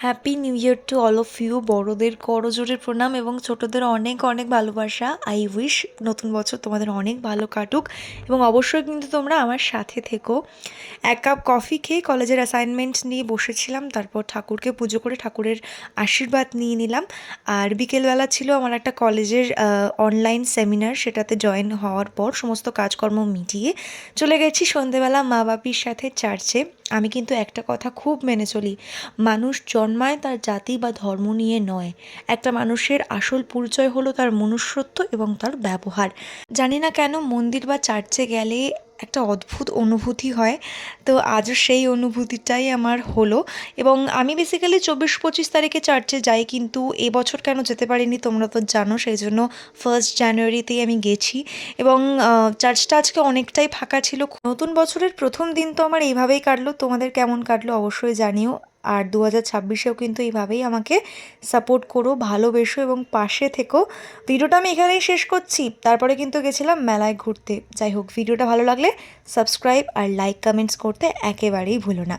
Happy new year to all of you. বড়দের করজোড়ে প্রণাম এবং ছোটদের অনেক অনেক ভালোবাসা। আই উইশ নতুন বছর তোমাদের অনেক ভালো কাটুক এবং অবশ্যই কিন্তু তোমরা আমার সাথে থেকো। এক কাপ কফি খেয়ে কলেজের অ্যাসাইনমেন্ট নিয়ে বসেছিলাম, তারপর ঠাকুরকে পুজো করে ঠাকুরের আশীর্বাদ নিয়ে নিলাম। আর বিকেলবেলা ছিল আমার একটা কলেজের অনলাইন সেমিনার, সেটাতে জয়েন হওয়ার পর সমস্ত কাজকর্ম মিটিয়ে চলে গেছি সন্ধেবেলা মা বাপির সাথে চার্চে। আমি কিন্তু একটা কথা খুব মেনে চলি, মানুষ জন্মায় তার জাতি বা ধর্ম নিয়ে নয়। একটা মানুষের আসল পরিচয় হলো তার মনুষ্যত্ব এবং তার ব্যবহার। জানি না কেন মন্দির বা চার্চে গেলে একটা অদ্ভুত অনুভূতি হয়, তো আজও সেই অনুভূতিটাই আমার হলো। এবং আমি বেসিক্যালি 24-25 তারিখে চার্চে যাই, কিন্তু এবছর কেন যেতে পারিনি তোমরা তো জানো, সেই জন্য 1 জানুয়ারিতেই আমি গেছি। এবং চার্চটা আজকে অনেকটাই ফাঁকা ছিল। নতুন বছরের প্রথম দিন তো আমার এইভাবেই কাটলো, তোমাদের কেমন কাটলো অবশ্যই জানিও। আর 2026-এও কিন্তু এইভাবেই আমাকে সাপোর্ট করো, ভালোবেসো এবং পাশে থেকো। ভিডিওটা আমি এখানেই শেষ করছি, তারপরে কিন্তু গেছিলাম মেলায় ঘুরতে। যাই হোক, ভিডিওটা ভালো লাগলে সাবস্ক্রাইব আর লাইক কমেন্টস করতে একেবারেই ভুলো না।